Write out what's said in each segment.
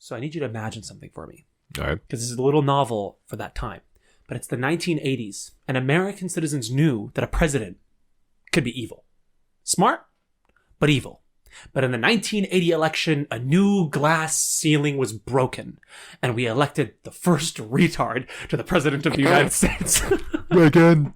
So I need you to imagine something for me. All right. Because this is a little novel for that time. But it's the 1980s, and American citizens knew that a president could be evil. Smart, but evil. But in the 1980 election, a new glass ceiling was broken, and we elected the first retard to the president of the United States. Reagan.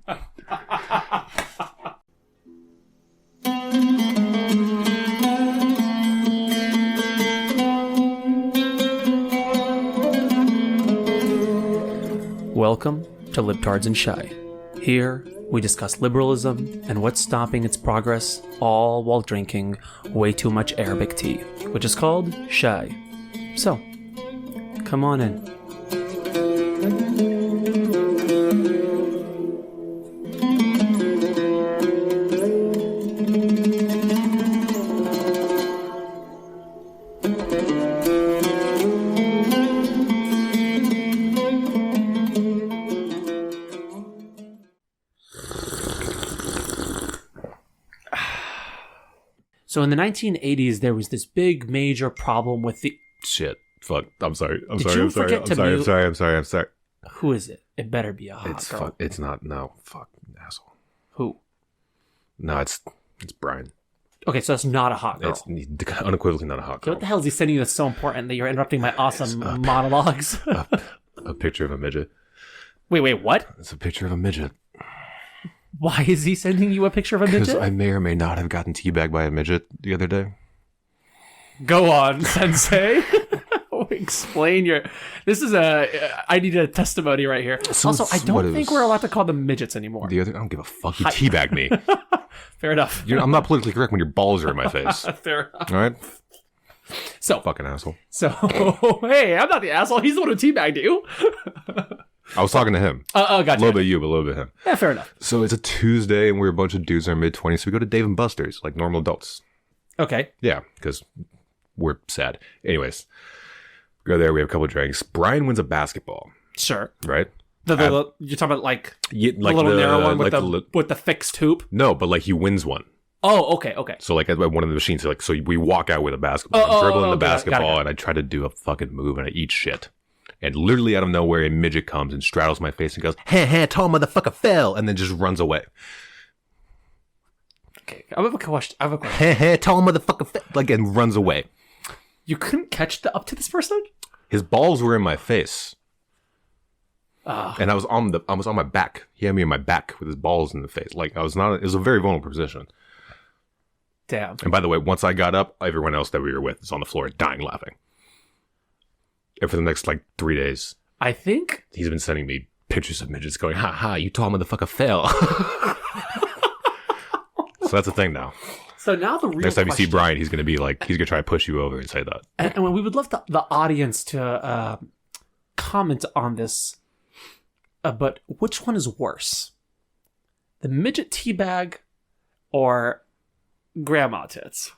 Welcome to Libtards and Shy. Here, we discuss liberalism and what's stopping its progress, all while drinking way too much Arabic tea, which is called Shy. So, come on in. So in the 1980s, there was this big major problem with the... Shit. Fuck. I'm sorry. I'm Did sorry. you I'm sorry. forget I'm to sorry. I'm mute- sorry. I'm sorry. I'm sorry. Who is it? It better be a hot It's girl. fuck. It's not. No. Fuck. Asshole. Who? No. It's Brian. Okay, so that's not a hot girl. It's unequivocally not a hot Okay, girl. what the hell is he sending you that's so important that you're interrupting my awesome monologues? A picture of a midget. Wait, what? It's a picture of a midget. Why is he sending you a picture of a Because midget? I may or may not have gotten teabagged by a midget the other day. Go on, Sensei. Explain your... This is I need a testimony right here. So also, I what don't is- think we're allowed to call them midgets anymore. I don't give a fuck. You teabagged me. Fair enough. I'm not politically correct when your balls are in my face. Fair enough. All right? So, Fucking asshole. hey, I'm not the asshole. He's the one who teabagged you. I was talking to him. Gotcha. A little bit you, but a little bit him. Yeah, fair enough. So it's a Tuesday, and we're a bunch of dudes in our mid-20s, so we go to Dave & Buster's, like normal adults. Okay. Yeah, because we're sad. Anyways, go there, we have a couple of drinks. Brian wins a basketball, Sure. right? You're talking about like Yeah, the little narrow one with like with the fixed hoop? No, but like he wins one. Oh, okay. So like at one of the machines, so we walk out with a basketball, I'm dribbling the got it. basketball, and I try to do a fucking move, and I eat shit. And literally out of nowhere, a midget comes and straddles my face and goes, "Hey, tall motherfucker fell," and then just runs away. Okay. I have a question. Hey, tall motherfucker fell, like, and runs away. You couldn't catch up to this person? His balls were in my face. Oh. And I was on my back. He had me in my back with his balls in the face. Like, it was a very vulnerable position. Damn. And by the way, once I got up, everyone else that we were with is on the floor dying laughing. And for the next, 3 days, I think... he's been sending me pictures of midgets going, ha, you tall motherfucker fell. So that's a thing now. So now the real Next time you see question- Brian, he's going to be like, he's going to try to push you over and say that. And we would love the audience to comment on this, but which one is worse? The midget teabag or grandma tits?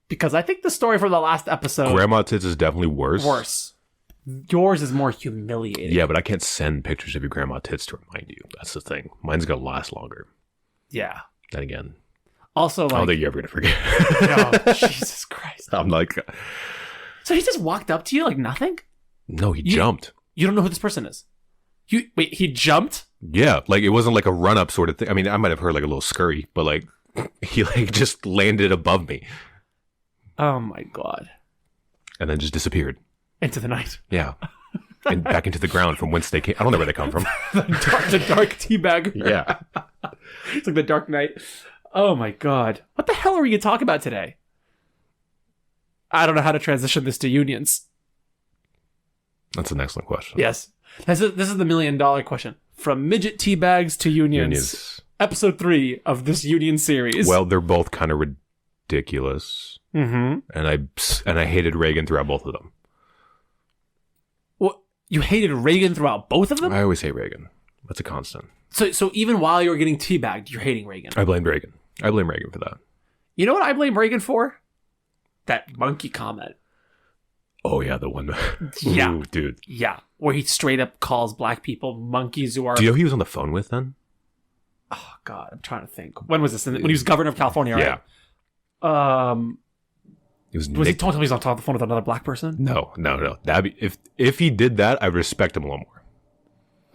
Because I think the story from the last episode... Grandma tits is definitely worse. Worse. Yours is more humiliating. Yeah, but I can't send pictures of your grandma tits to remind you. That's the thing. Mine's going to last longer. Yeah. Then again, Also, I don't think you're ever going to forget. no, Jesus Christ. I'm like, So he just walked up to you like nothing? no, he jumped. You don't know who this person is? Wait, he jumped? Yeah, like it wasn't like a run up sort of thing. I mean, I might have heard like a little scurry, but like he like just landed above me Oh my God. and then just disappeared. Into the night. Yeah. And back into the ground from whence they came. I don't know where they come from. the dark teabagger. Yeah. It's like the Dark Knight. Oh my God. What the hell are we going to talk about today? I don't know how to transition this to unions. That's an excellent question. Yes. This is the $1 million question. From midget teabags to unions. Episode 3 of this union series. Well, they're both kind of ridiculous. Mm-hmm. And I hated Reagan throughout both of them. Well, you hated Reagan throughout both of them? I always hate Reagan. That's a constant. So even while you were getting teabagged, you're hating Reagan. I blame Reagan. I blame Reagan for that. You know what I blame Reagan for? That monkey comment. Oh, yeah, the one. Yeah. Ooh, dude. Yeah. Where he straight up calls black people monkeys who are... Do you know who he was on the phone with then? Oh, God. I'm trying to think. When was this? When he was governor of California, right? Yeah. It was Was he talking to me? He's on top of the phone with another black person? No. That'd be if he did that, I'd respect him a little more.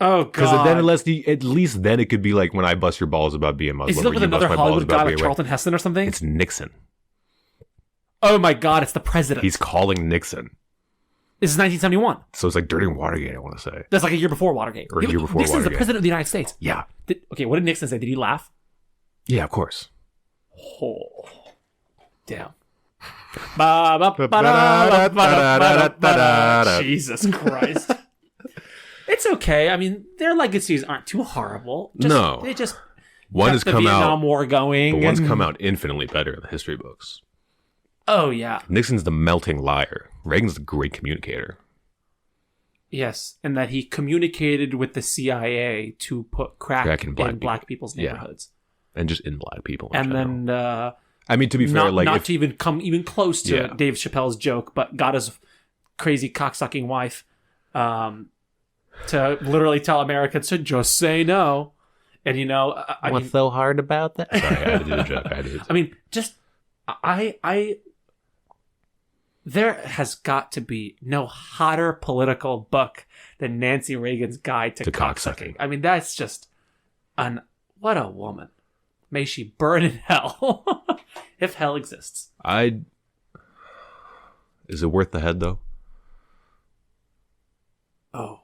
Oh, God. Because then, at least then it could be like when I bust your balls about being Muslim. Is he with another Hollywood guy like Charlton Heston or something? It's Nixon. Oh my God, it's the president. He's calling Nixon. This is 1971. So it's like during Watergate, I want to say. That's like a year before Watergate. Or a year before Nixon's Watergate. the president of the United States. Yeah. Okay, what did Nixon say? Did he laugh? Yeah, of course. Oh, damn. Jesus Christ. It's okay. I mean, their legacies aren't too horrible. No. They just One has kept the come Vietnam out, War going. but one's come out infinitely better in the history books. Oh, yeah. Nixon's the melting liar. Reagan's the great communicator. Yes, and that he communicated with the CIA to put crack in in black people's neighborhoods. Yeah. And just in black people. And then... I mean, to be fair, not to even come even close to Yeah. Dave Chappelle's joke, but got his crazy cocksucking wife to literally tell Americans to just say no. And I mean, so hard about that? Sorry, I had to do the joke. I mean, just I there has got to be no hotter political book than Nancy Reagan's Guide to Cocksucking. I mean, that's just what a woman. May she burn in hell. If hell exists. Is it worth the head, though? Oh.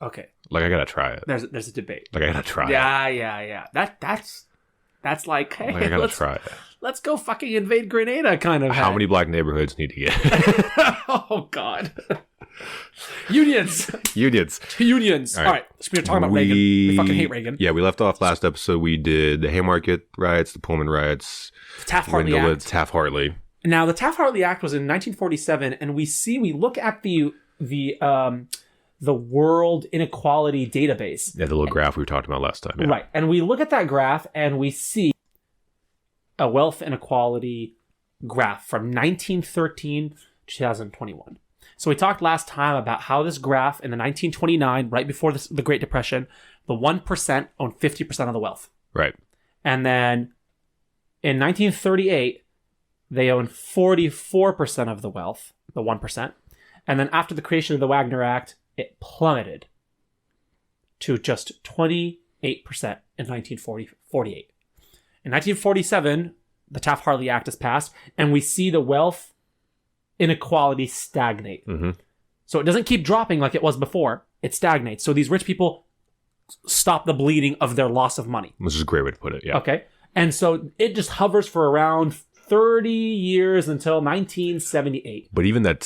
Okay. Like, I gotta try it. There's a debate. Like, I gotta try it. Yeah. That's like, hey, Like, I gotta try it. Let's go fucking invade Grenada kind of. How many black neighborhoods need to get? Oh, God. Unions. All right. So we're talking about Reagan. We fucking hate Reagan. Yeah, we left off last episode. We did the Haymarket riots, the Pullman riots. The Taft-Hartley Act. Taft-Hartley. Now, the Taft-Hartley Act was in 1947, and we look at the World Inequality Database. Yeah, the little graph we were talking about last time. Yeah. Right. And we look at that graph, and we see a wealth inequality graph from 1913 to 2021. So we talked last time about how this graph in the 1929, right before the Great Depression, the 1% owned 50% of the wealth. Right. And then in 1938, they owned 44% of the wealth, the 1%. And then after the creation of the Wagner Act, it plummeted to just 28% in 1948. In 1947, the Taft-Hartley Act is passed, and we see the wealth inequality stagnate. Mm-hmm. So it doesn't keep dropping like it was before. It stagnates. So these rich people stop the bleeding of their loss of money. Which is a great way to put it, yeah. Okay. And so it just hovers for around 30 years until 1978. But even that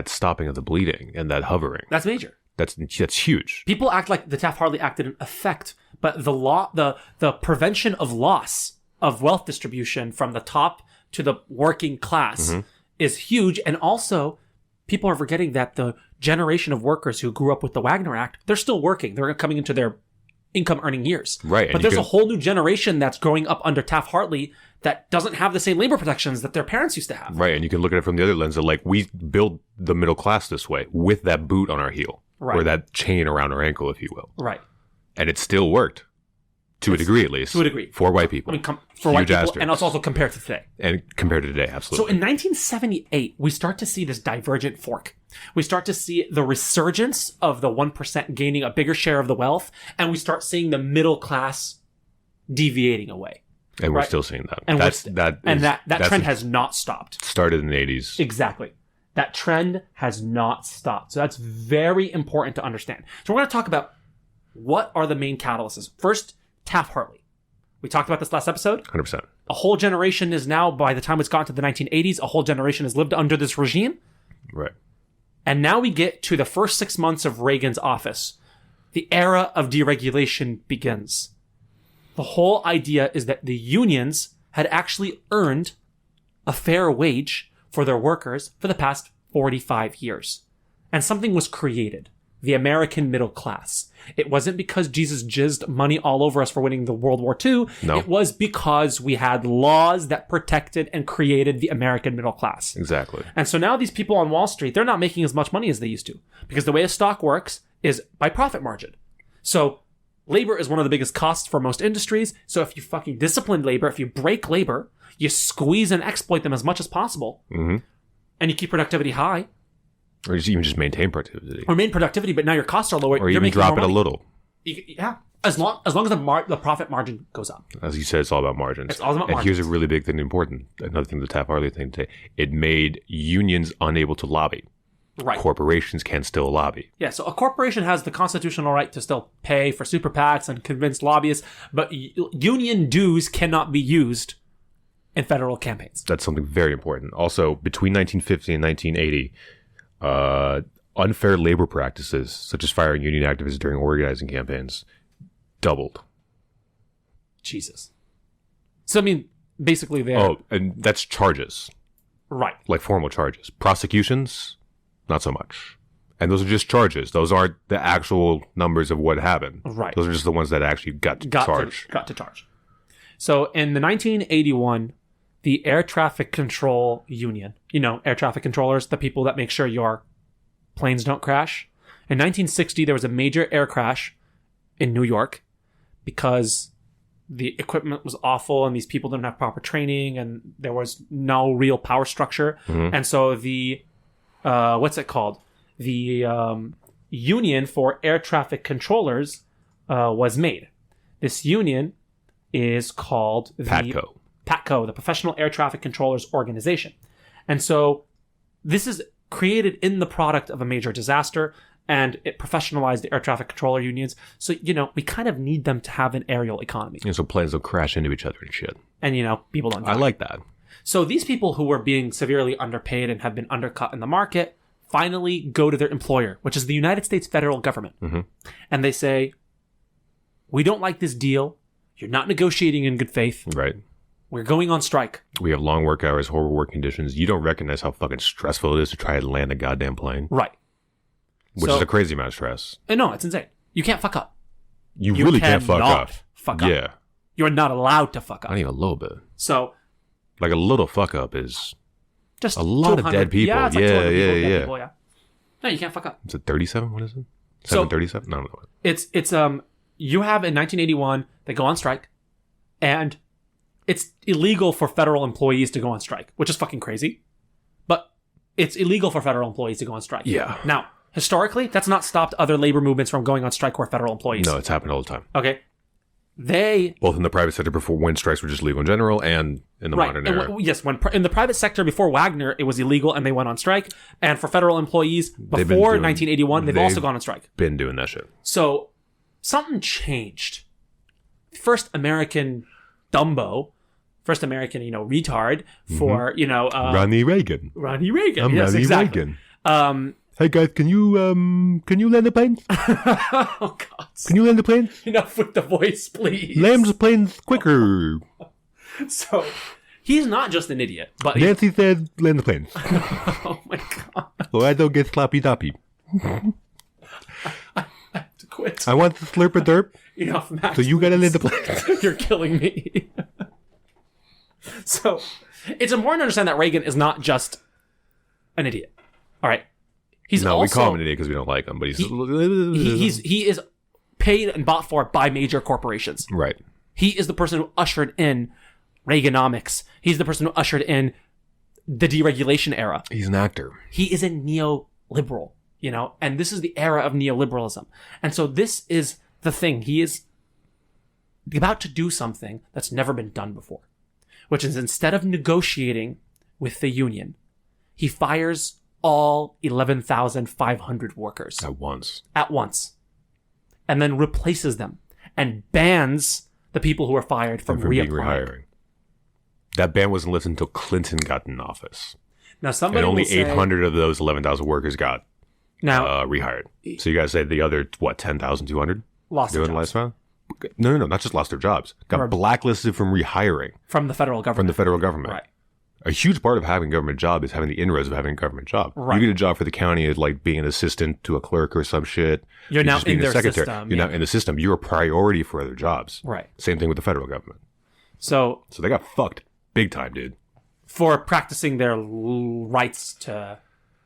stopping of the bleeding and that hovering. That's major. That's huge. People act like the Taft-Hartley Act didn't affect, but the law, the prevention of loss of wealth distribution from the top to the working class is huge. And also, people are forgetting that the generation of workers who grew up with the Wagner Act, they're still working. They're coming into their income earning years. Right. But there's a whole new generation that's growing up under Taft-Hartley that doesn't have the same labor protections that their parents used to have. Right. And you can look at it from the other lens of like, we build the middle class this way with that boot on our heel. Right. Or that chain around our ankle, if you will. Right. And it still worked. To a degree, at least. To a degree. For white people. I mean, for white people, asterisks. and it's also compared to today. And compared to today, absolutely. So in 1978, we start to see this divergent fork. We start to see the resurgence of the 1% gaining a bigger share of the wealth, and we start seeing the middle class deviating away. And we're still seeing that. And that trend has not stopped. Started in the 80s. Exactly. That trend has not stopped. So that's very important to understand. So we're going to talk about what are the main catalysts. First, Taft-Hartley. We talked about this last episode. 100%. A whole generation is now, by the time it's gone to the 1980s, a whole generation has lived under this regime. Right. And now we get to the first 6 months of Reagan's office. The era of deregulation begins. The whole idea is that the unions had actually earned a fair wage for their workers for the past 45 years. And something was created. The American middle class. It wasn't because Jesus jizzed money all over us for winning the World War II. No. It was because we had laws that protected and created the American middle class. Exactly. And so now these people on Wall Street, they're not making as much money as they used to. Because the way a stock works is by profit margin. So labor is one of the biggest costs for most industries. So if you fucking discipline labor, if you break labor, You squeeze and exploit them as much as possible, and you keep productivity high. Or even just maintain productivity. Or maintain productivity, but now your costs are lower. Or you're even drop it a little. Yeah. As long as the profit margin goes up. As you said, it's all about margins. It's all about margins. And here's a really big thing, important. Another thing, the Taft-Hartley thing today. It made unions unable to lobby. Right. Corporations can still lobby. Yeah, so a corporation has the constitutional right to still pay for super PACs and convince lobbyists, but union dues cannot be used in federal campaigns. That's something very important. Also, between 1950 and 1980, unfair labor practices, such as firing union activists during organizing campaigns, doubled. Jesus. So, I mean, basically they're... Oh, and that's charges. Right. Like formal charges. Prosecutions, not so much. And those are just charges. Those aren't the actual numbers of what happened. Right. Those are just the ones that actually got to charge. Got to charge. So, in the 1981, the Air Traffic Control Union, air traffic controllers, the people that make sure your planes don't crash. In 1960, there was a major air crash in New York because the equipment was awful and these people didn't have proper training and there was no real power structure. And so the, what's it called? The Union for Air Traffic Controllers was made. This union is called the PATCO, the Professional Air Traffic Controllers Organization. And so this is created in the product of a major disaster, and it professionalized the air traffic controller unions. So, we kind of need them to have an aerial economy. And so planes will crash into each other and shit. And, people don't die. I like that. So these people who were being severely underpaid and have been undercut in the market finally go to their employer, which is the United States federal government. And they say, we don't like this deal. You're not negotiating in good faith. Right. We're going on strike. We have long work hours, horrible work conditions. You don't recognize how fucking stressful it is to try to land a goddamn plane. Right. Which is a crazy amount of stress. No, it's insane. You can't fuck up. You really can't fuck up. Fuck up. Yeah. You're not allowed to fuck up. Not even a little bit. So. Like a little fuck up is just a lot of dead people. Yeah, it's like yeah. People, yeah. No, you can't fuck up. Is it 37? What is it? 737? No, I don't know. It's you have in 1981, they go on strike, and it's illegal for federal employees to go on strike, which is fucking crazy. But it's illegal for federal employees to go on strike. Yeah. Now, historically, that's not stopped other labor movements from going on strike where federal employees. No, it's happened all the time. Okay. Both in the private sector before when strikes were just legal in general and in the modern era. Yes, when in the private sector before Wagner, it was illegal and they went on strike. And for federal employees before 1981, they've also gone on strike. Been doing that shit. So something changed. First American Dumbo, first American, retard for, Ronnie Reagan. Ronnie Reagan. I'm yes, Ronnie exactly. Reagan. Hey guys, can you land the plane? Oh God! Can you land the plane? Enough with the voice, please. Land the planes quicker. So he's not just an idiot, but Nancy said, "Land the planes." Oh my God! Well, I don't get sloppy doppy. I have to quit. I want to slurp a derp. Enough, Max. So you gotta land the plane. You're killing me. So it's important to understand that Reagan is not just an idiot. All right. We call him an idiot because we don't like him, but he is paid and bought for by major corporations. Right. He is the person who ushered in Reaganomics. He's the person who ushered in the deregulation era. He's an actor. He is a neoliberal, and this is the era of neoliberalism. And so this is the thing. He is about to do something that's never been done before, which is instead of negotiating with the union, he fires all 11,500 workers. At once. And then replaces them and bans the people who are fired from rehiring. That ban wasn't lifted until Clinton got in office. Now somebody and only will say, 800 of those 11,000 workers got rehired. So you guys say the other, 10,200? Lost their jobs. No, not just lost their jobs. Got blacklisted from rehiring. From the federal government. Right. A huge part of having a government job is having the inroads of having a government job. Right. You get a job for the county as like being an assistant to a clerk or some shit. You're now in their system. You're now in the system. You're a priority for other jobs. Right. Same thing with the federal government. So they got fucked big time, dude. For practicing their rights to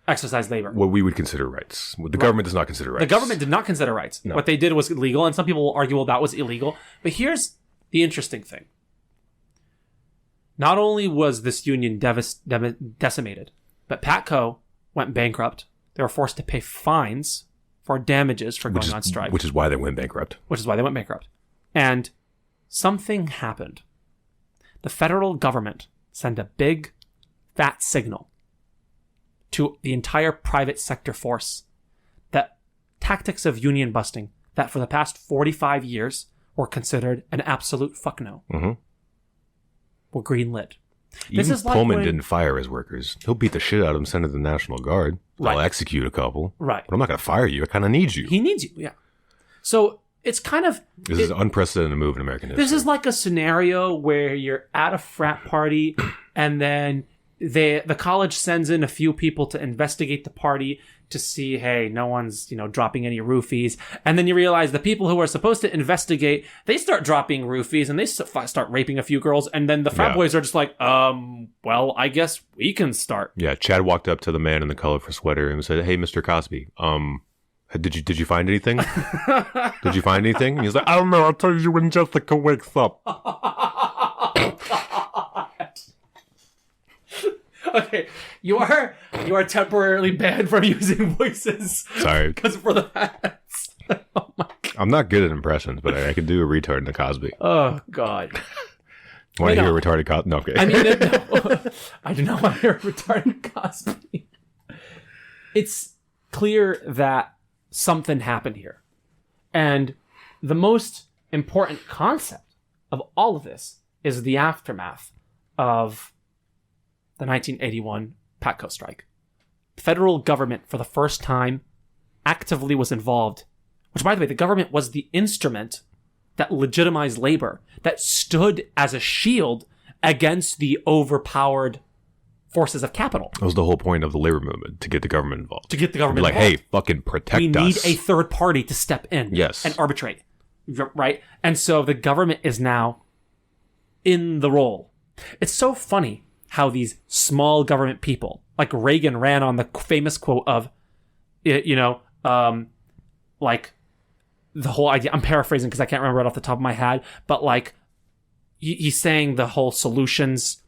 exercise labor. What we would consider rights. The government does not consider rights. The government did not consider rights. No. What they did was illegal, and some people will argue, well, that was illegal. But here's the interesting thing. not only was this union decimated, but Patco went bankrupt. They were forced to pay fines for damages for going on strike. Which is why they went bankrupt. And something happened. The federal government sent a big, fat signal to the entire private sector force that tactics of union busting that for the past 45 years were considered an absolute fuck no. Were greenlit. Even Pullman didn't fire his workers. He'll beat the shit out of them, send it to the National Guard. They'll execute a couple. Right. But I'm not going to fire you. I kind of need you. He needs you, yeah. So it's kind of... This is an unprecedented move in American history. This is like a scenario where you're at a frat party and then the college sends in a few people to investigate the party to see, hey, no one's, dropping any roofies. And then you realize the people who are supposed to investigate, they start dropping roofies and they start raping a few girls. And then the frat boys are just like, well, I guess we can start. Yeah, Chad walked up to the man in the colorful sweater and said, hey, Mr. Cosby, did you find anything? Did you find anything? And he's like, I don't know. I'll tell you when Jessica wakes up. Okay, you are temporarily banned from using voices. Sorry. Because for the hats. Oh my God. I'm not good at impressions, but I can do a retard in the Cosby. Oh, God. Want to hear a retarded Cosby? No, okay. I mean, no, I do not want to hear a retarded Cosby. It's clear that something happened here. And the most important concept of all of this is the aftermath of the 1981 Patco strike. The federal government, for the first time, actively was involved, which, by the way, the government was the instrument that legitimized labor, that stood as a shield against the overpowered forces of capital. That was the whole point of the labor movement, to get the government involved. Like, hey, fucking protect us. We need a third party to step in and arbitrate. Right? And so the government is now in the role. It's so funny how these small government people, like Reagan ran on the famous quote of, like the whole idea, I'm paraphrasing because I can't remember it off the top of my head, but like he's saying the whole solutions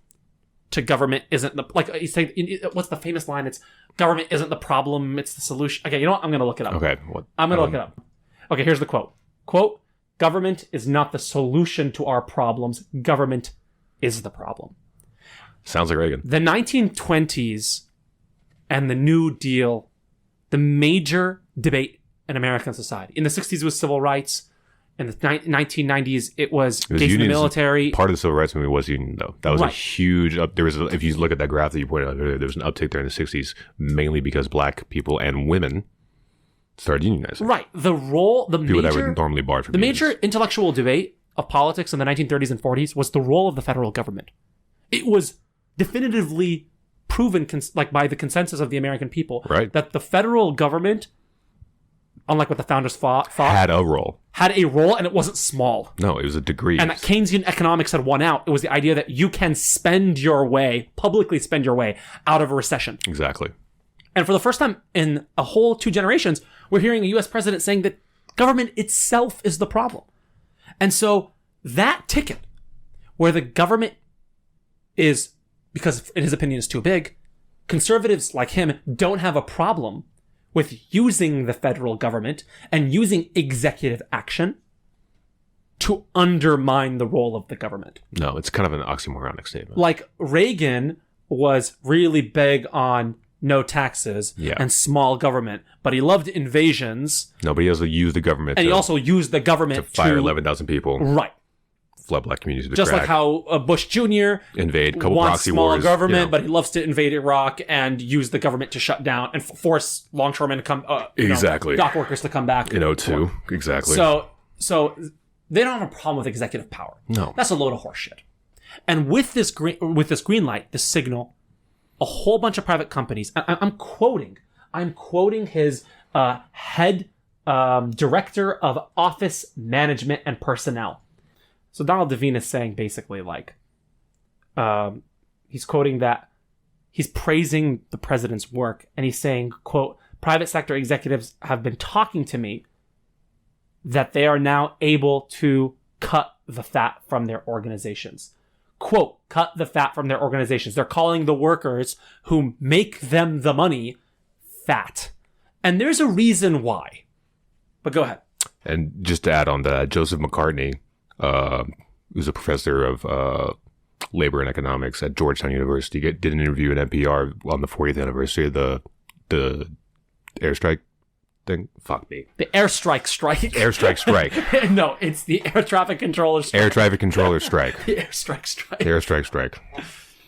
to government isn't he's saying, what's the famous line? It's government isn't the problem, it's the solution. Okay, you know what? I'm going to look it up. Okay. I'm going to look it up. Okay, here's the quote. Quote, government is not the solution to our problems. Government is the problem. Sounds like Reagan. The 1920s and the New Deal, the major debate in American society. In the 60s, it was civil rights. In the 1990s, it was gays in the military. Part of the civil rights movement was union, though. That was a huge... if you look at that graph that you pointed out earlier, there was an uptick there in the 60s, mainly because black people and women started unionizing. Right. People that were normally barred from the unions. major intellectual debate of politics in the 1930s and 40s was the role of the federal government. It was definitively proven by the consensus of the American people that the federal government, unlike what the founders thought, had a role, and it wasn't small. No, it was a degree. And that Keynesian economics had won out. It was the idea that you can publicly spend your way out of a recession. Exactly. And for the first time in a whole 2 generations, we're hearing a U.S. president saying that government itself is the problem. And so that ticket, where the government is, because in his opinion is too big, conservatives like him don't have a problem with using the federal government and using executive action to undermine the role of the government. No, it's kind of an oxymoronic statement. Like Reagan was really big on no taxes and small government, but he loved invasions. No, but he also used the government. And he also used the government to fire 11,000 people. Right. Flood black communities to just crack. Like how Bush Jr. invade a couple wants proxy small wars, government, but he loves to invade Iraq and use the government to shut down and force longshoremen to come, dock workers to come back. In 2002, exactly. So they don't have a problem with executive power. No, that's a load of horseshit. And with this green light, this signal, a whole bunch of private companies. I'm quoting his head director of office management and personnel. So Donald Devine is saying basically he's quoting that he's praising the president's work and he's saying, quote, private sector executives have been talking to me that they are now able to cut the fat from their organizations. quote, cut the fat from their organizations. They're calling the workers who make them the money fat. And there's a reason why. But go ahead. And just to add on that, Joseph McCartney, who's a professor of labor and economics at Georgetown University, did an interview at NPR on the 40th anniversary of the airstrike thing. Fuck me. The airstrike. Airstrike strike. No, it's the air traffic controller strike. Air traffic controller strike. The airstrike strike. Airstrike strike.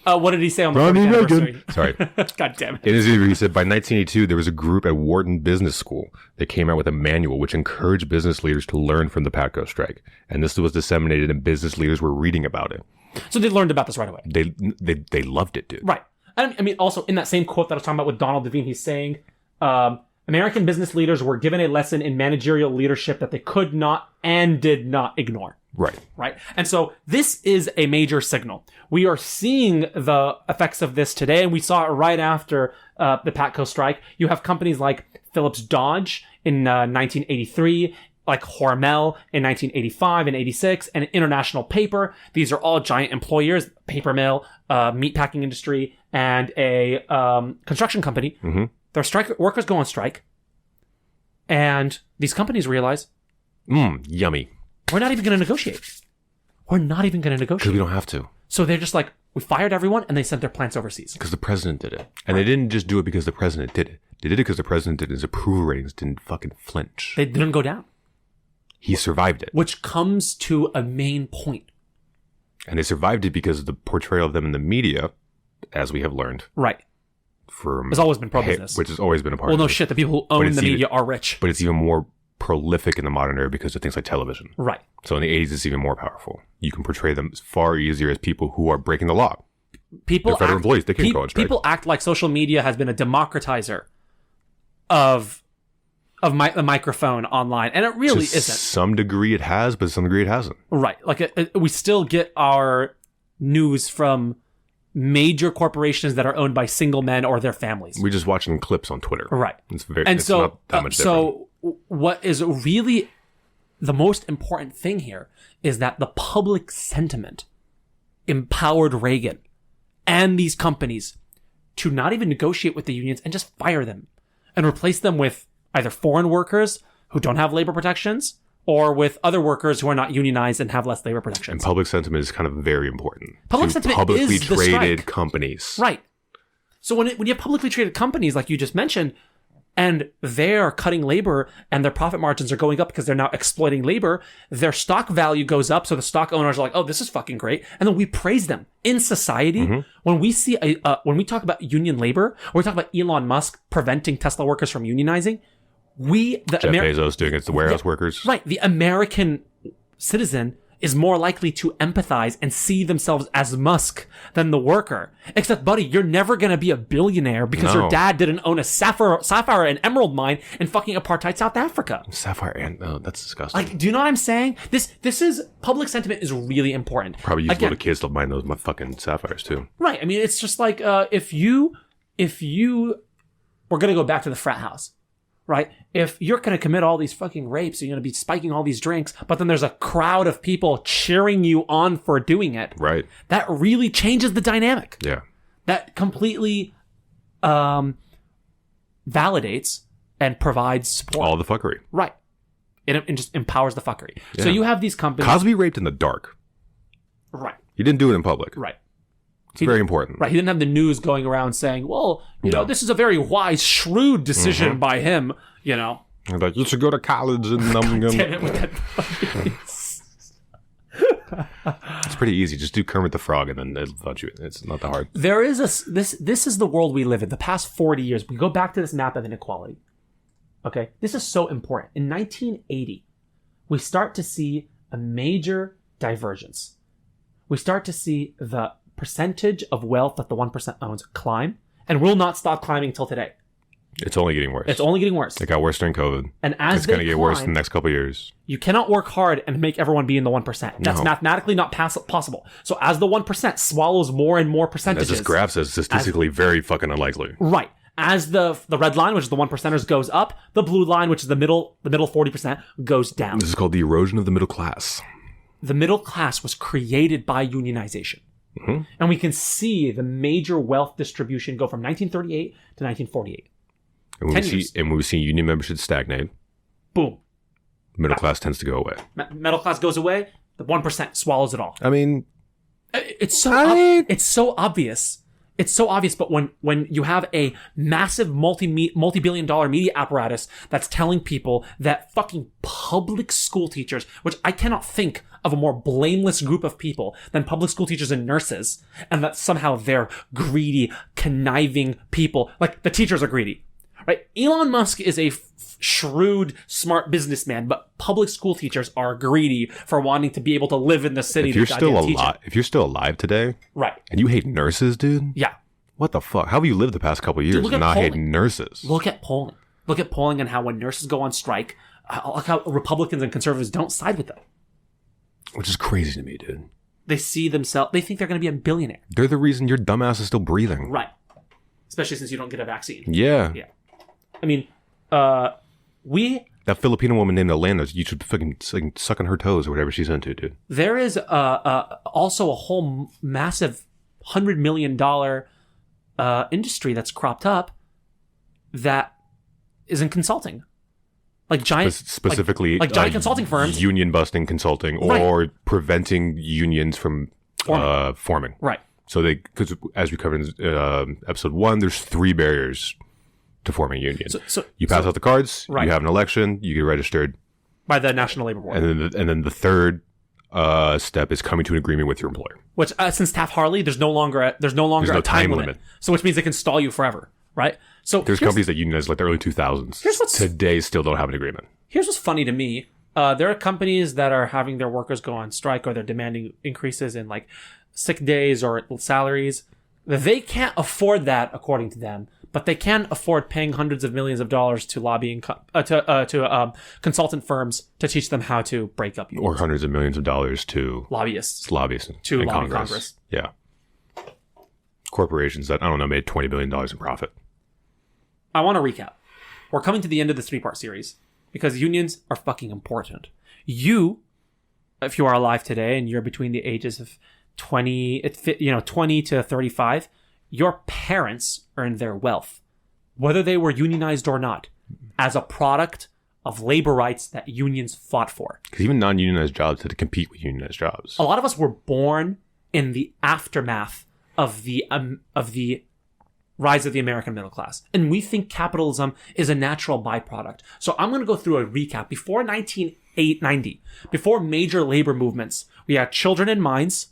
What did he say on the Ronnie 40th Reagan. anniversary? Sorry. God damn it. In his interview, he said by 1982, there was a group at Wharton Business School that came out with a manual which encouraged business leaders to learn from the PATCO strike. And this was disseminated and business leaders were reading about it. So they learned about this right away. They loved it, dude. Right. And I mean, also in that same quote that I was talking about with Donald Devine, he's saying, American business leaders were given a lesson in managerial leadership that they could not and did not ignore. Right. Right. And so this is a major signal. We are seeing the effects of this today, and we saw it right after the PATCO strike. You have companies like Phillips Dodge in 1983, like Hormel in 1985 and 86, and International Paper. These are all giant employers, paper mill, meatpacking industry, and a construction company. Mm-hmm. Their workers go on strike, and these companies realize, yummy. we're not even going to negotiate. We're not even going to Because negotiate. we don't have to. So they're just like, we fired everyone, and they sent their plants overseas. Because the president did it. And they didn't just do it because the president did it. They did it because the president did it. His approval ratings didn't fucking flinch. They didn't go down. He survived it. Which comes to a main point. And they survived it because of the portrayal of them in the media, as we have learned. Right. It's always been pro-business. Which has always been a part Well, of no it. shit. The people who own the media are rich. But it's even more prolific in the modern era because of things like television. Right. So in the 80s, it's even more powerful. You can portray them far easier as people who are breaking the law. They're federal employees. They can't go on strike. People act like social media has been a democratizer of the microphone online, and it really To isn't. some degree it has, but to some degree it hasn't. Right. Like, we still get our news from major corporations that are owned by single men or their families. We're just watching clips on Twitter. Right. It's not that much different. So what is really the most important thing here is that the public sentiment empowered Reagan and these companies to not even negotiate with the unions and just fire them and replace them with either foreign workers who don't have labor protections or with other workers who are not unionized and have less labor protections. And public sentiment is kind of very important. Public to sentiment publicly is the traded strike. companies. Right. So when you have publicly traded companies like you just mentioned, and they're cutting labor and their profit margins are going up because they're now exploiting labor, their stock value goes up. So the stock owners are like, oh, this is fucking great. And then we praise them. In society, when we see when we talk about union labor, or we talk about Elon Musk preventing Tesla workers from unionizing, Jeff Bezos doing it to the warehouse workers. Right. The American citizen is more likely to empathize and see themselves as Musk than the worker. Except, buddy, you're never going to be a billionaire because your dad didn't own a sapphire and emerald mine in fucking apartheid South Africa. Sapphire and that's disgusting. Like, do you know what I'm saying? This is public sentiment is really important. Probably use little kids to mine those fucking sapphires too. Right. I mean, it's just like if you were going to go back to the frat house. Right? If you're going to commit all these fucking rapes, you're going to be spiking all these drinks, but then there's a crowd of people cheering you on for doing it. Right. That really changes the dynamic. Yeah. That completely validates and provides support. All the fuckery. Right. It just empowers the fuckery. Yeah. So you have these companies. Cosby raped in the dark. Right. He didn't do it in public. Right. It's very important. Right. He didn't have the news going around saying, well, you know, this is a very wise, shrewd decision by him, you know. Like, you should go to college and I'm going Damn it with that fucking... It's pretty easy. Just do Kermit the Frog and then they'll vote you. It's not that hard. There is this is the world we live in. The past 40 years, we go back to this map of inequality. Okay? This is so important. In 1980, we start to see a major divergence. We start to see the percentage of wealth that the 1% owns climb, and will not stop climbing till today. It's only getting worse. It's only getting worse. It got worse during COVID. And as it's going to get worse in the next couple of years. You cannot work hard and make everyone be in the 1%. That's mathematically not possible. So as the 1% swallows more and more percentages. As this graph says, statistically very fucking unlikely. Right. As the red line, which is the 1%ers, goes up, the blue line, which is the middle 40%, goes down. This is called the erosion of the middle class. The middle class was created by unionization. And we can see the major wealth distribution go from 1938 to 1948. And when we see union membership stagnate, boom. Middle class tends to go away. Middle class goes away. The 1% swallows it all. I mean, it's so obvious. It's so obvious. But when you have a massive multi-billion-dollar media apparatus that's telling people that fucking public school teachers, which I cannot think of a more blameless group of people than public school teachers and nurses, and that somehow they're greedy, conniving people. Like, the teachers are greedy, right? Elon Musk is a shrewd, smart businessman, but public school teachers are greedy for wanting to be able to live in the city. If you're still alive today, right, and you hate nurses, dude, yeah, what the fuck? How have you lived the past couple of years and not hate nurses? Look at polling. Look at polling and how when nurses go on strike, look how Republicans and conservatives don't side with them. Which is crazy to me, dude. They see themselves. They think they're going to be a billionaire. They're the reason your dumbass is still breathing, right? Especially since you don't get a vaccine. Yeah. I mean, that Filipino woman named Alana, you should fucking suck on her toes or whatever she's into, dude. There is also a whole massive $100 million industry that's cropped up that is in consulting. Like giant, specifically, like giant consulting firms, union busting consulting, or preventing unions from forming. Right. So because as we covered in episode 1, there's 3 barriers to forming a union. So you pass out the cards, right. You have an election, you get registered by the National Labor Board, and then the third step is coming to an agreement with your employer. Which since Taft-Hartley, there's no longer a time limit. So which means they can stall you forever, right? So there's companies that unionized like the early 2000s. Today still don't have an agreement. Here's what's funny to me. There are companies that are having their workers go on strike, or they're demanding increases in like sick days or salaries. They can't afford that, according to them, but they can afford paying hundreds of millions of dollars to lobbying consultant firms to teach them how to break up unions. Or hundreds of millions of dollars to lobbyists to lobby Congress. Yeah. Corporations that, I don't know, made $20 billion in profit. I want to recap. We're coming to the end of this 3-part series because unions are fucking important. You, if you are alive today and you're between the ages of 20 to 35, your parents earned their wealth, whether they were unionized or not, as a product of labor rights that unions fought for. Because even non-unionized jobs had to compete with unionized jobs. A lot of us were born in the aftermath of the rise of the American middle class, and we think capitalism is a natural byproduct. So I'm going to go through a recap. Before 1990, before major labor movements, we had children in mines.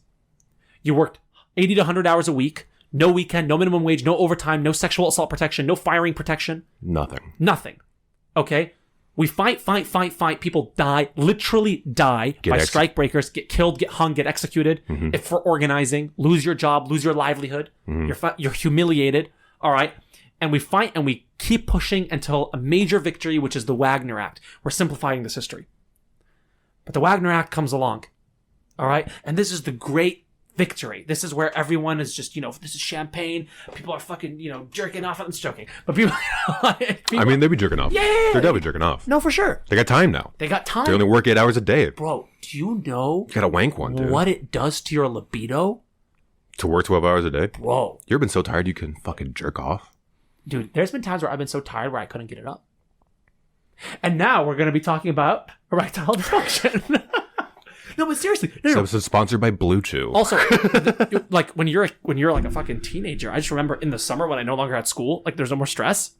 You worked 80 to 100 hours a week. No weekend, no minimum wage, no overtime, no sexual assault protection, no firing protection. Nothing. Okay? We fight. People die, literally die by strike breakers, get killed, get hung, get executed. Mm-hmm. If for organizing, lose your job, lose your livelihood. Mm-hmm. You're humiliated. All right? And we fight and we keep pushing until a major victory, which is the Wagner Act. We're simplifying this history. But the Wagner Act comes along. All right? And this is the great victory. This is where everyone is just, this is champagne. People are fucking, jerking off. I'm just joking. But people, I mean, they'd be jerking off. Yeah. They're definitely jerking off. No, for sure. They got time now. They got They only work 8 hours a day. Bro, do you know? You gotta wank one, dude. What it does to your libido? To work 12 hours a day? Bro. You ever been so tired you can fucking jerk off? Dude, there's been times where I've been so tired where I couldn't get it up. And now we're going to be talking about erectile dysfunction. No, but seriously. No. This is sponsored by Blue Chew. Also, like when you're like a fucking teenager, I just remember in the summer when I no longer had school, like there's no more stress.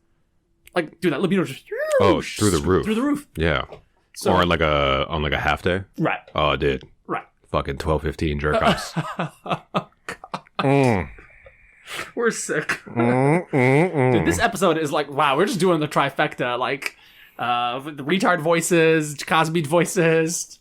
Like, dude, that libido just through the roof. Through the roof. Yeah. So, or on like a half day. Right. Oh, dude. Right. Fucking 12-15 jerk offs. We're sick. Dude, this episode is like, wow, we're just doing the trifecta, like the retard voices, Cosby voices.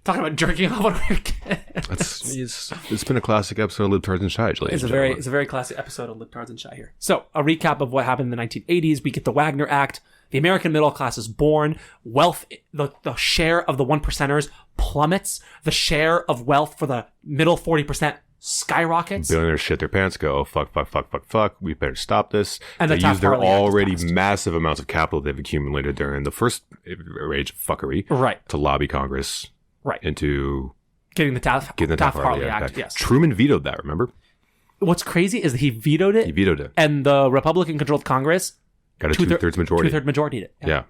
Talking about jerking off when we were kids. It's been a classic episode of Libtards and Shy. It's a very classic episode of Libtards and Shy here. So, a recap of what happened in the 1980s. We get the Wagner Act. The American middle class is born. Wealth, the share of the 1%ers plummets. The share of wealth for the middle 40% skyrockets. Billionaires shit their pants, go, fuck. We better stop this. And they use their already massive amounts of capital they've accumulated during the first age of fuckery to lobby Congress into Getting the Taft-Hartley Act. back. Yes. Truman vetoed that, remember? What's crazy is that he vetoed it. He vetoed it. And the Republican-controlled Congress Got a two-thirds majority. Two-third majority it. Yeah.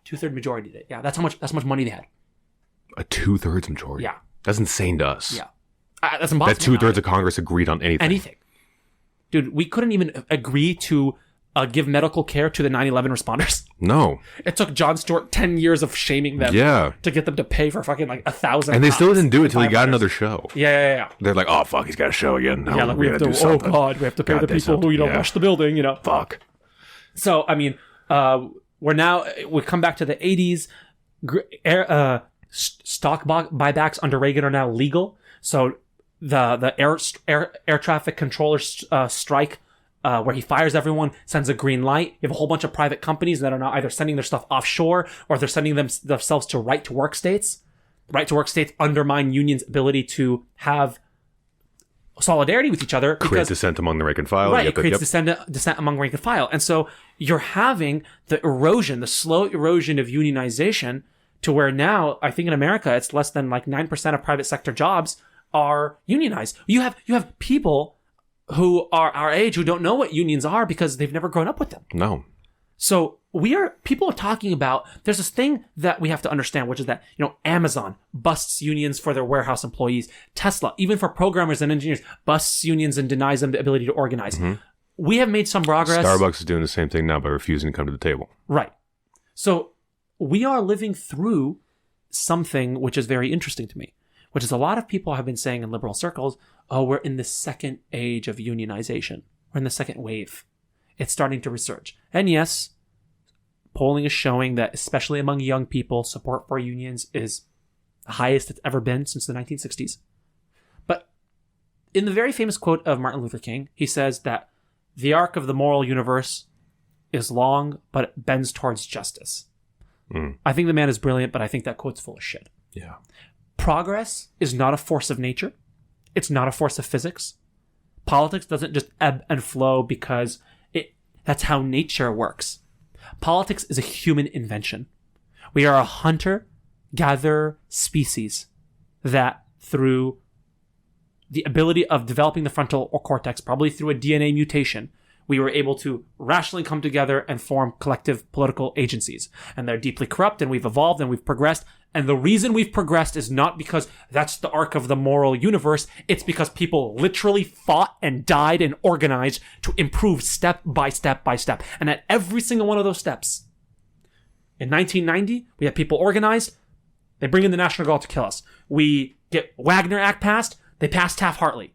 Two-third majority it. Yeah, that's how much money they had. A two-thirds majority. Yeah. That's insane to us. Yeah. That's impossible. That two-thirds of Congress agreed on anything. Anything. Dude, we couldn't even agree to give medical care to the 9/11 responders. No. It took Jon Stewart 10 years of shaming them to get them to pay for fucking like $1,000. And they still didn't do it until he got another show. Yeah. They're like, oh, fuck, he's got a show again. No, Yeah, like we have to, we have to pay the people who, rush the building, Fuck. So, I mean, we come back to the 80s. Stock buybacks under Reagan are now legal. So the air traffic controller strike, where he fires everyone, sends a green light. You have a whole bunch of private companies that are now either sending their stuff offshore or they're sending themselves to right-to-work states. Right-to-work states undermine unions' ability to have solidarity with each other. Creates dissent among the rank and file. Right, it creates dissent among rank and file. And so you're having the slow erosion of unionization to where now, I think in America, it's less than like 9% of private sector jobs are unionized. You have people who are our age who don't know what unions are because they've never grown up with them. No. So people are talking about, there's this thing that we have to understand, which is that, Amazon busts unions for their warehouse employees. Tesla, even for programmers and engineers, busts unions and denies them the ability to organize. Mm-hmm. We have made some progress. Starbucks is doing the same thing now by refusing to come to the table. Right. So we are living through something which is very interesting to me, which is a lot of people have been saying in liberal circles, oh, we're in the second age of unionization. We're in the second wave. It's starting to resurge. And yes, polling is showing that, especially among young people, support for unions is the highest it's ever been since the 1960s. But in the very famous quote of Martin Luther King, he says that the arc of the moral universe is long, but it bends towards justice. I think the man is brilliant, but I think that quote's full of shit. Yeah. Progress is not a force of nature. It's not a force of physics. Politics doesn't just ebb and flow because that's how nature works. Politics is a human invention. We are a hunter-gatherer species that, through the ability of developing the frontal cortex, probably through a DNA mutation, we were able to rationally come together and form collective political agencies. And they're deeply corrupt, and we've evolved, and we've progressed. And the reason we've progressed is not because that's the arc of the moral universe. It's because people literally fought and died and organized to improve step by step by step. And at every single one of those steps, in 1990, we had people organized. They bring in the National Guard to kill us. We get Wagner Act passed. They pass Taft-Hartley.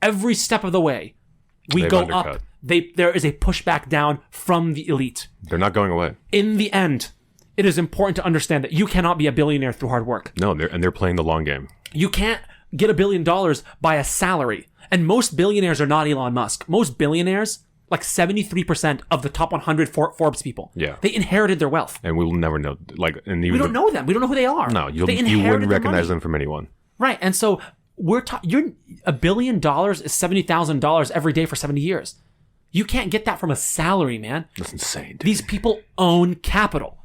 Every step of the way, They've go undercut. Up. There is a pushback down from the elite. They're not going away. In the end, it is important to understand that you cannot be a billionaire through hard work. No, they're playing the long game. You can't get $1 billion by a salary. And most billionaires are not Elon Musk. Most billionaires, like 73% of the top 100 Forbes people, they inherited their wealth. And we will never know. We don't know them. We don't know who they are. No, you wouldn't recognize them from anyone. Right. And so $1 billion is $70,000 every day for 70 years. You can't get that from a salary, man. That's insane, dude. These people own capital.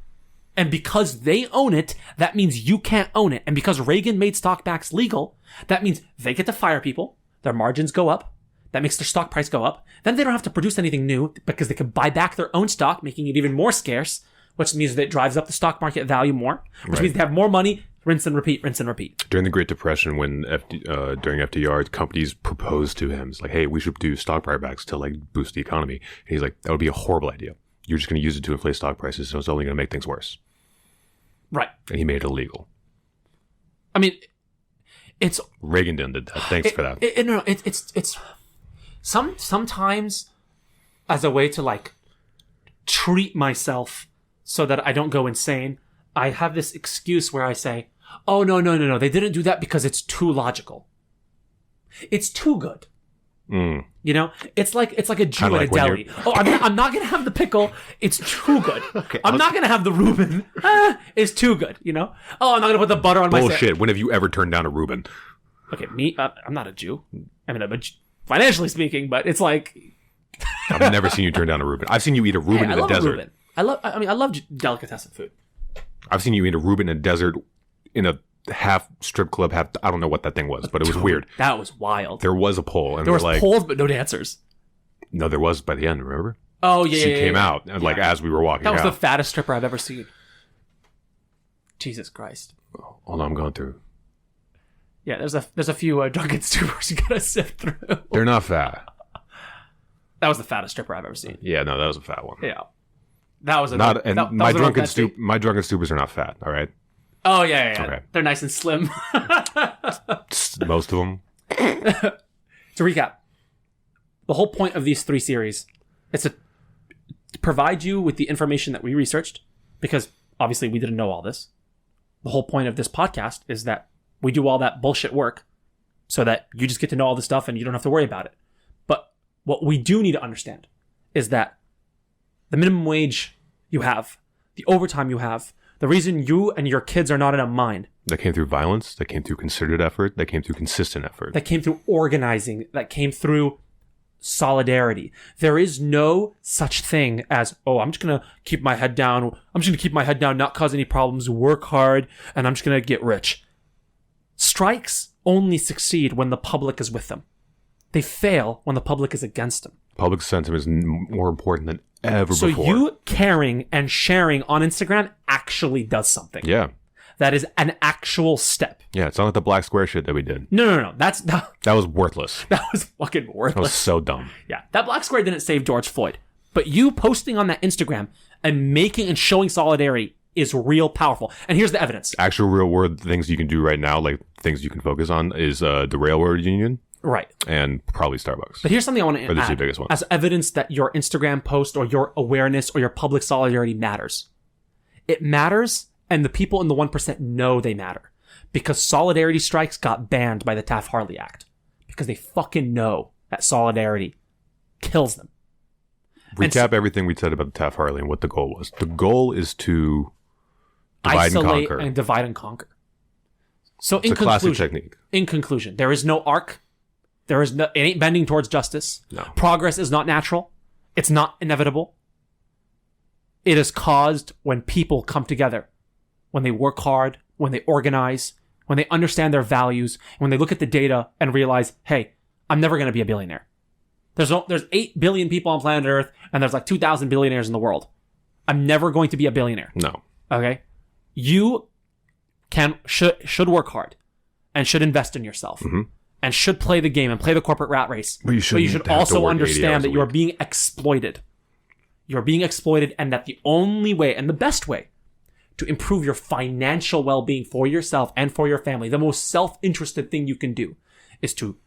And because they own it, that means you can't own it. And because Reagan made stockbacks legal, that means they get to fire people. Their margins go up. That makes their stock price go up. Then they don't have to produce anything new because they can buy back their own stock, making it even more scarce, which means that it drives up the stock market value more, which means they have more money. Rinse and repeat, rinse and repeat. During the Great Depression, when during FDR, companies proposed to him, it's like, hey, we should do stock buybacks to boost the economy. And he's like, that would be a horrible idea. You're just going to use it to inflate stock prices, so it's only going to make things worse. Right. And he made it illegal. I mean, it's Reagan did that. Thanks for that. It's sometimes as a way to treat myself so that I don't go insane. I have this excuse where I say, oh, no. They didn't do that because it's too logical. It's too good. It's like a Jew at a deli. Oh, I'm not going to have the pickle. It's too good. Okay, I'm not going to have the Reuben. It's too good, Oh, I'm not going to put the butter on my sandwich. Bullshit. When have you ever turned down a Reuben? Okay, me, I'm not a Jew. I mean, I'm financially speaking, but it's like... I've never seen you turn down a Reuben. I've seen you eat a Reuben in the desert. I love delicatessen food. I've seen you eat a Reuben in a desert in a half strip club, half, I don't know what that thing was, but it was weird. That was wild. There was a pole. And There was like, polls, but no dancers. no, there was by the end, remember? Oh, yeah, She yeah, came yeah. out, and like, as we were walking That was out. the fattest stripper I've ever seen. Jesus Christ. Hold on, I'm going through. Yeah, there's a few drunken strippers you gotta sift through. They're not fat. That was the fattest stripper I've ever seen. Yeah, no, that was a fat one. Yeah. That was a... Not, and that my was drunken stupers are not fat, all right? Oh, yeah. Okay. They're nice and slim. Most of them. To recap, the whole point of these 3 series is to provide you with the information that we researched, because obviously we didn't know all this. The whole point of this podcast is that we do all that bullshit work so that you just get to know all this stuff and you don't have to worry about it. But what we do need to understand is that the minimum wage you have, the overtime you have, the reason you and your kids are not in a mine. That came through violence, that came through concerted effort, that came through consistent effort. That came through organizing, that came through solidarity. There is no such thing as, oh, I'm just going to keep my head down. I'm just going to keep my head down, not cause any problems, work hard, and I'm just going to get rich. Strikes only succeed when the public is with them. They fail when the public is against them. Public sentiment is more important than ever So before. you caring and sharing on Instagram actually does something. Yeah. That is an actual step. Yeah, it's not like the black square shit that we did. No. That was worthless. That was fucking worthless. That was so dumb. Yeah, that black square didn't save George Floyd. But you posting on that Instagram and making and showing solidarity is real powerful. And here's the evidence. Actual real world things you can do right now, like things you can focus on, is the railroad union. Right. And probably Starbucks. But here's something I want to Are the add two biggest ones. as evidence that your Instagram post or your awareness or your public solidarity matters. It matters, and the people in the 1% know they matter. Because solidarity strikes got banned by the Taft-Hartley Act. Because they fucking know that solidarity kills them. Recap everything we said about the Taft-Hartley and what the goal was. The goal is to divide Isolate and conquer. divide and conquer. So It's a classic technique. In conclusion, there is no arc. It ain't bending towards justice. No. Progress is not natural. It's not inevitable. It is caused when people come together, when they work hard, when they organize, when they understand their values, when they look at the data and realize, hey, I'm never going to be a billionaire. There's 8 billion people on planet Earth, and there's like 2,000 billionaires in the world. I'm never going to be a billionaire. No. Okay? You should work hard and should invest in yourself. Mm-hmm. And should play the game and play the corporate rat race. But you should should have to also work 80 understand hours that a you are week. being exploited. You're being exploited, and that the only way and the best way to improve your financial well-being for yourself and for your family, the most self-interested thing you can do, is to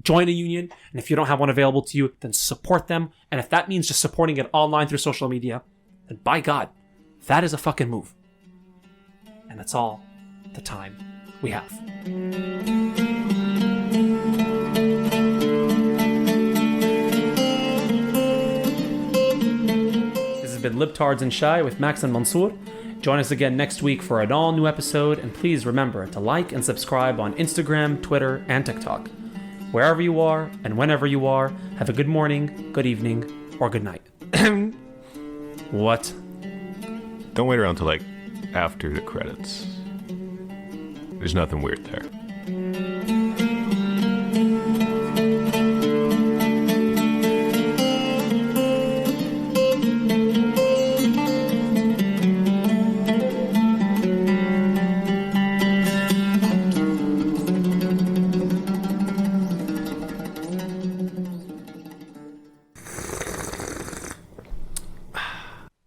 join a union. And if you don't have one available to you, then support them. And if that means just supporting it online through social media, then by God, that is a fucking move. And that's all the time we have. This has been Libtards and Shy with Max and Monsoor. Join us again next week for an all-new episode, and please remember to like and subscribe on Instagram, Twitter, and TikTok. Wherever you are and whenever you are, have a good morning, good evening, or good night. What? Don't wait around till like after the credits. There's nothing weird there.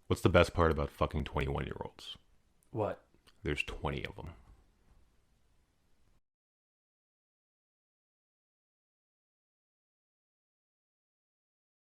What's the best part about fucking 21-year-olds? What? There's 20 of them.